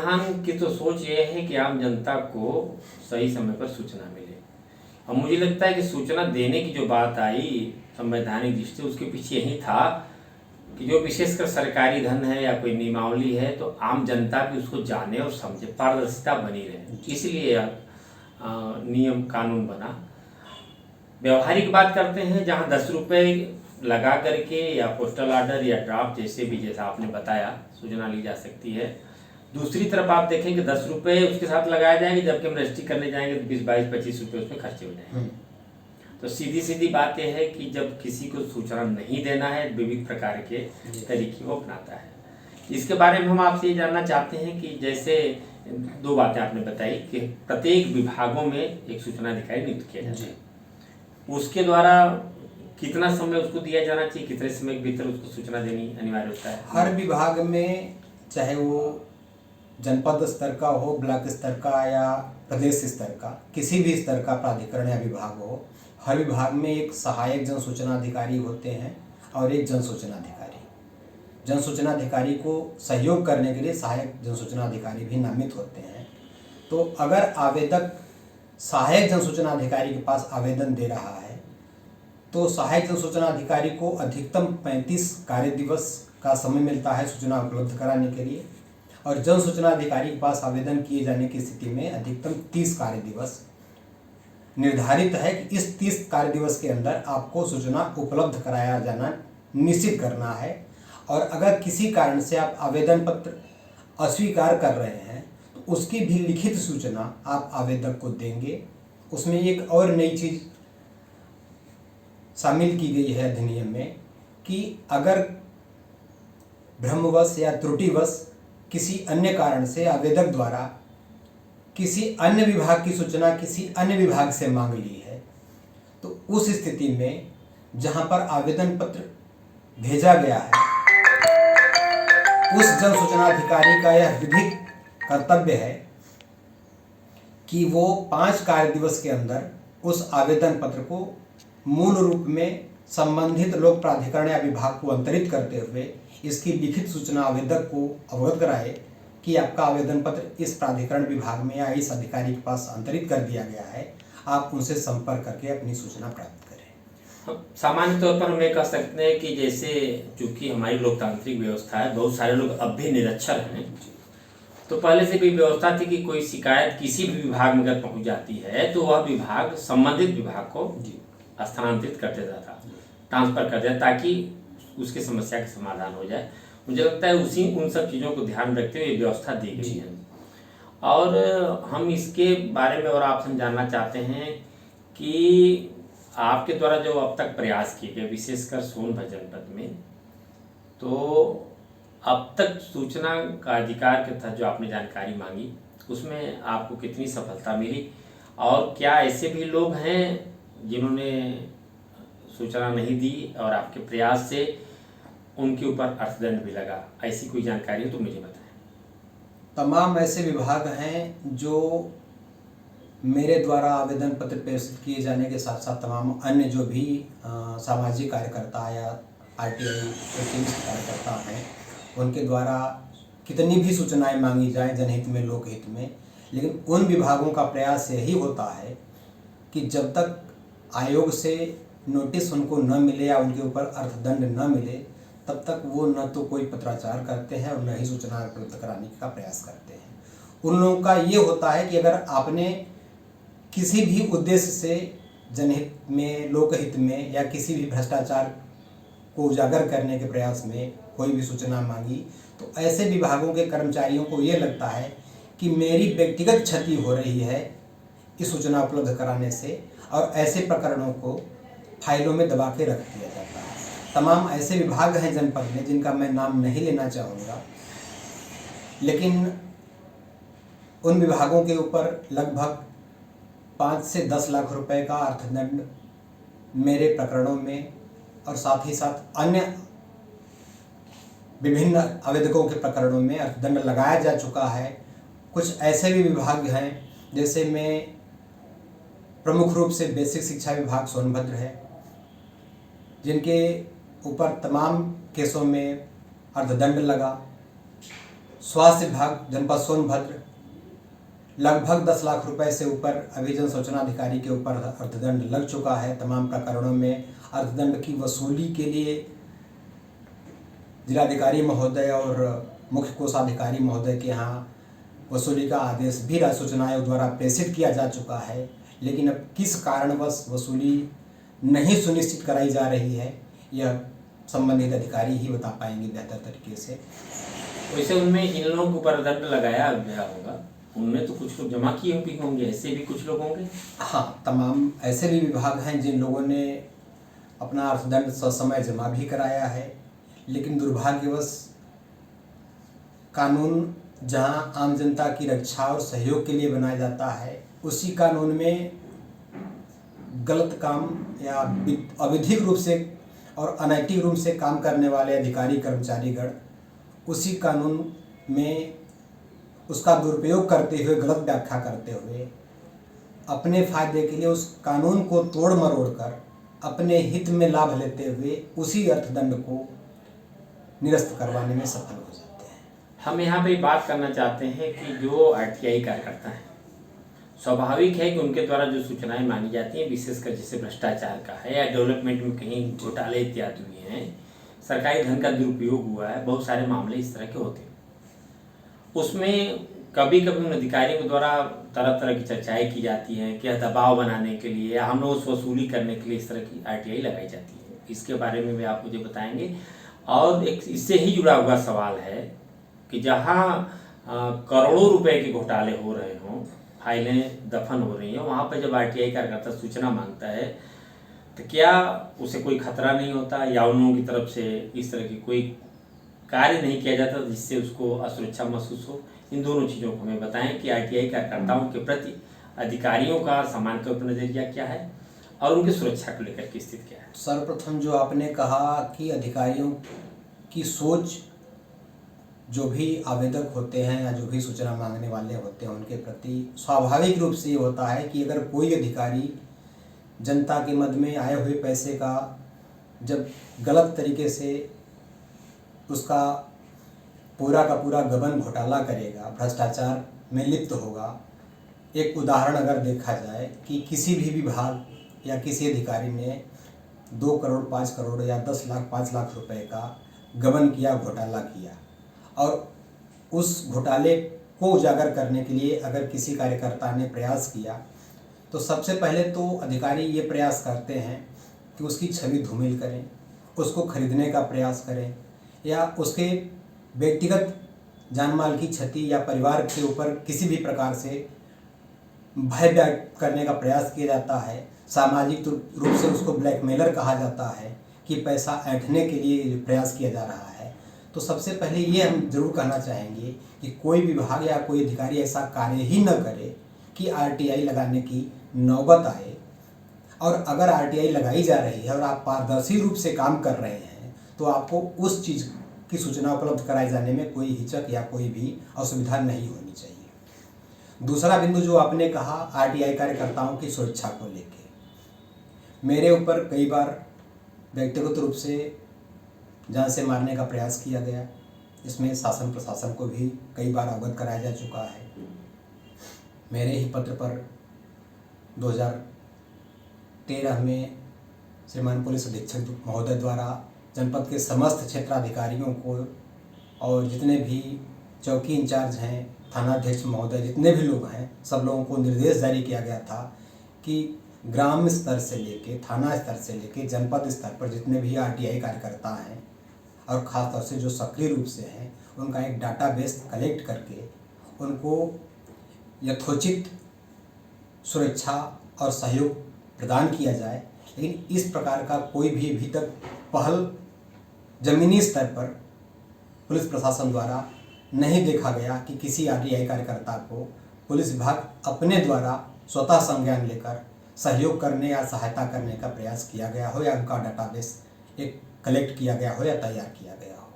प्रधान की तो सोच ये है कि आम जनता को सही समय पर सूचना मिले। और मुझे लगता है कि सूचना देने की जो बात आई संवैधानिक दृष्टि, उसके पीछे यही था कि जो विशेषकर सरकारी धन है या कोई नियमावली है तो आम जनता भी उसको जाने और समझे, पारदर्शिता बनी रहे, इसलिए नियम कानून बना। व्यवहारिक बात करते हैं, जहाँ 10 रुपये लगा करके या पोस्टल ऑर्डर या ड्राफ्ट जैसे भी, जैसा आपने बताया, सूचना ली जा सकती है। दूसरी तरफ आप देखेंगे 10 रुपये उसके साथ लगाया जाएंगे, जबकि हम रजिस्ट्री करने जाएंगे तो 20, 22, 25 रुपये उसमें खर्चे हो जाएंगे। तो सीधी सीधी बात यह है कि जब किसी को सूचना नहीं देना है, विविध प्रकार के तरीके वो अपनाता है। इसके बारे में हम आपसे ये जानना चाहते हैं कि जैसे 2 बातें आपने बताई कि प्रत्येक विभागों में एक सूचना अधिकारी नियुक्त किया जाता है, उसके द्वारा कितना समय उसको दिया जाना चाहिए, कितने समय के भीतर उसको सूचना देनी अनिवार्य होता है? हर विभाग में, चाहे वो जनपद स्तर का हो, ब्लॉक स्तर का या प्रदेश स्तर का, किसी भी स्तर का प्राधिकरण या विभाग हो, हर विभाग में एक सहायक जन सूचना अधिकारी होते हैं और एक जन सूचना अधिकारी। जन सूचना अधिकारी को सहयोग करने के लिए सहायक जन सूचना अधिकारी भी नामित होते हैं। तो अगर आवेदक सहायक जन सूचना अधिकारी के पास आवेदन दे रहा है तो सहायक जन सूचना अधिकारी को अधिकतम 35 कार्य दिवस का समय मिलता है सूचना उपलब्ध कराने के लिए, और जन सूचना अधिकारी के पास आवेदन किए जाने की स्थिति में अधिकतम 30 कार्य दिवस निर्धारित है कि इस 30 कार्य दिवस के अंदर आपको सूचना उपलब्ध कराया जाना निश्चित करना है। और अगर किसी कारण से आप आवेदन पत्र अस्वीकार कर रहे हैं तो उसकी भी लिखित सूचना आप आवेदक को देंगे। उसमें एक और नई चीज़ शामिल की गई है अधिनियम में कि अगर भ्रमवश या त्रुटिवश किसी अन्य कारण से आवेदक द्वारा किसी अन्य विभाग की सूचना किसी अन्य विभाग से मांग ली है तो उस स्थिति में जहां पर आवेदन पत्र भेजा गया है उस जन सूचना अधिकारी का यह विधिक कर्तव्य है कि वो 5 कार्य दिवस के अंदर उस आवेदन पत्र को मूल रूप में संबंधित लोक प्राधिकरण या विभाग को अंतरित करते हुए इसकी लिखित सूचना आवेदक को अवगत कराए कि आपका आवेदन पत्र इस प्राधिकरण विभाग में या इस अधिकारी के पास अंतरित कर दिया गया है, आप उनसे संपर्क करके अपनी सूचना प्राप्त करें। सामान्य तौर पर हम ये कह सकते हैं कि जैसे चूंकि हमारी लोकतांत्रिक व्यवस्था है, बहुत सारे लोग अब भी निरक्षर हैं, तो पहले से भी व्यवस्था थी कि कोई शिकायत किसी भी विभाग में अगर पहुंच जाती है तो वह विभाग संबंधित विभाग को स्थानांतरित कर देता था, ट्रांसफर कर देता, ताकि उसकी समस्या का समाधान हो जाए। मुझे लगता है उन सब चीज़ों को ध्यान रखते हुए व्यवस्था दी गई है। और हम इसके बारे में और आपसे जानना चाहते हैं कि आपके द्वारा जो अब तक प्रयास किए गए, विशेषकर सोनभद्र जनपद में, तो अब तक सूचना का अधिकार के तहत जो आपने जानकारी मांगी उसमें आपको कितनी सफलता मिली, और क्या ऐसे भी लोग हैं जिन्होंने सूचना नहीं दी और आपके प्रयास से उनके ऊपर अर्थदंड भी लगा? ऐसी कोई जानकारी हो तो मुझे बताएं। तमाम ऐसे विभाग हैं जो मेरे द्वारा आवेदन पत्र प्रेषित किए जाने के साथ साथ तमाम अन्य जो भी सामाजिक कार्यकर्ता या आरटीआई कार्यकर्ता हैं उनके द्वारा कितनी भी सूचनाएं मांगी जाएं जनहित में, लोकहित में, लेकिन उन विभागों का प्रयास यही होता है कि जब तक आयोग से नोटिस उनको न मिले या उनके ऊपर अर्थदंड न मिले तब तक वो न तो कोई पत्राचार करते हैं और न ही सूचना उपलब्ध कराने का प्रयास करते हैं। उन लोगों का ये होता है कि अगर आपने किसी भी उद्देश्य से जनहित में, लोकहित में या किसी भी भ्रष्टाचार को उजागर करने के प्रयास में कोई भी सूचना मांगी तो ऐसे विभागों के कर्मचारियों को ये लगता है कि मेरी व्यक्तिगत क्षति हो रही है इस सूचना उपलब्ध कराने से, और ऐसे प्रकरणों को फाइलों में दबा के रख दिया जाता है। तमाम ऐसे विभाग हैं जनपद में जिनका मैं नाम नहीं लेना चाहूँगा, लेकिन उन विभागों के ऊपर लगभग 5 से 10 लाख रुपए का अर्थदंड मेरे प्रकरणों में और साथ ही साथ अन्य विभिन्न आवेदकों के प्रकरणों में अर्थदंड लगाया जा चुका है। कुछ ऐसे भी विभाग हैं जैसे में प्रमुख रूप से बेसिक शिक्षा विभाग सोनभद्र है, जिनके ऊपर तमाम केसों में अर्थदंड लगा। स्वास्थ्य विभाग जनपद सोनभद्र लगभग 10 लाख रुपए से ऊपर अभी जन सूचना अधिकारी के ऊपर अर्थदंड लग चुका है। तमाम प्रकरणों में अर्थदंड की वसूली के लिए जिलाधिकारी महोदय और मुख्य कोषाधिकारी महोदय के यहाँ वसूली का आदेश भी राज्य सूचना आयोग द्वारा प्रेषित किया जा चुका है, लेकिन अब किस कारणवश वसूली नहीं सुनिश्चित कराई जा रही है यह संबंधित अधिकारी ही बता पाएंगे बेहतर तरीके से। वैसे उनमें इन लोगों के ऊपर दंड लगाया गया होगा, उनमें तो कुछ लोग जमा किए भी होंगे, ऐसे भी कुछ लोग होंगे। हाँ, तमाम ऐसे भी विभाग हैं जिन लोगों ने अपना अर्थदंड ससमय जमा भी कराया है, लेकिन दुर्भाग्यवश कानून जहां आम जनता की रक्षा और सहयोग के लिए बनाया जाता है, उसी कानून में गलत काम या अविधिक रूप से और अनैतिक रूप से काम करने वाले अधिकारी कर्मचारीगण उसी कानून में उसका दुरुपयोग करते हुए, गलत व्याख्या करते हुए अपने फायदे के लिए उस कानून को तोड़ मरोड़ कर अपने हित में लाभ लेते हुए उसी अर्थदंड को निरस्त करवाने में सफल हो जाते हैं। हम यहाँ पे बात करना चाहते हैं कि जो आरटीआई कार्यकर्ता हैं, स्वाभाविक है कि उनके द्वारा जो सूचनाएं मांगी जाती हैं, विशेषकर जैसे भ्रष्टाचार का है या डेवलपमेंट में कहीं घोटाले इत्यादि हुए हैं, सरकारी धन का दुरुपयोग हुआ है, बहुत सारे मामले इस तरह के होते हैं। उसमें कभी कभी उन अधिकारियों के द्वारा तरह तरह की चर्चाएं की जाती हैं कि दबाव बनाने के लिए या हम लोग उस वसूली करने के लिए इस तरह की आरटीआई लगाई जाती है। इसके बारे में भी आप मुझे बताएंगे। और एक इससे ही जुड़ा हुआ सवाल है कि जहाँ करोड़ों रुपए के घोटाले हो रहे हों, फाइलें दफन हो रही हैं, वहाँ पर जब आरटीआई कार्यकर्ता सूचना मांगता है तो क्या उसे कोई खतरा नहीं होता या उन लोगों की तरफ से इस तरह की कोई कार्य नहीं किया जाता जिससे उसको असुरक्षा महसूस हो? इन दोनों चीज़ों को हमें बताएं कि आरटीआई कार्यकर्ताओं के प्रति अधिकारियों का सामान्य तौर पर नजरिया क्या है और उनकी सुरक्षा को लेकर की स्थिति क्या है। सर्वप्रथम जो आपने कहा कि अधिकारियों की सोच, जो भी आवेदक होते हैं या जो भी सूचना मांगने वाले होते हैं उनके प्रति स्वाभाविक रूप से ये होता है कि अगर कोई अधिकारी जनता के मद में आए हुए पैसे का जब गलत तरीके से उसका पूरा का पूरा गबन घोटाला करेगा, भ्रष्टाचार में लिप्त होगा। एक उदाहरण अगर देखा जाए कि किसी भी विभाग या किसी अधिकारी ने 2 करोड़ 5 करोड़ या 10 लाख 5 लाख रुपए का गबन किया, घोटाला किया, और उस घोटाले को उजागर करने के लिए अगर किसी कार्यकर्ता ने प्रयास किया तो सबसे पहले तो अधिकारी ये प्रयास करते हैं कि उसकी छवि धूमिल करें, उसको खरीदने का प्रयास करें या उसके व्यक्तिगत जान माल की क्षति या परिवार के ऊपर किसी भी प्रकार से भय व्यक्त करने का प्रयास किया जाता है। सामाजिक रूप से उसको ब्लैकमेलर कहा जाता है कि पैसा ऐंठने के लिए प्रयास किया जा रहा है। तो सबसे पहले ये हम जरूर कहना चाहेंगे कि कोई विभाग या कोई अधिकारी ऐसा कार्य ही न करे कि आरटीआई लगाने की नौबत आए। और अगर आरटीआई लगाई जा रही है और आप पारदर्शी रूप से काम कर रहे हैं तो आपको उस चीज़ की सूचना उपलब्ध कराए जाने में कोई हिचक या कोई भी असुविधा नहीं होनी चाहिए। दूसरा बिंदु जो आपने कहा आरटीआई कार्यकर्ताओं की सुरक्षा को लेके, मेरे ऊपर कई बार व्यक्तिगत रूप से जान से मारने का प्रयास किया गया। इसमें शासन प्रशासन को भी कई बार अवगत कराया जा चुका है। मेरे ही पत्र पर 2013 में श्रीमान पुलिस अधीक्षक महोदय द्वारा जनपद के समस्त क्षेत्राधिकारियों को और जितने भी चौकी इंचार्ज हैं, थानाध्यक्ष महोदय, जितने भी लोग हैं, सब लोगों को निर्देश जारी किया गया था कि ग्राम स्तर से लेके थाना स्तर से लेके जनपद स्तर पर जितने भी आरटीआई कार्यकर्ता हैं और ख़ास तौर से जो सक्रिय रूप से हैं, उनका एक डाटाबेस कलेक्ट करके उनको यथोचित सुरक्षा और सहयोग प्रदान किया जाए। लेकिन इस प्रकार का कोई भी अभी तक पहल जमीनी स्तर पर पुलिस प्रशासन द्वारा नहीं देखा गया कि किसी आरटीआई कार्यकर्ता को पुलिस विभाग अपने द्वारा स्वतः संज्ञान लेकर सहयोग करने या सहायता करने का प्रयास किया गया हो या उनका डाटाबेस एक कलेक्ट किया गया हो या तैयार किया गया हो।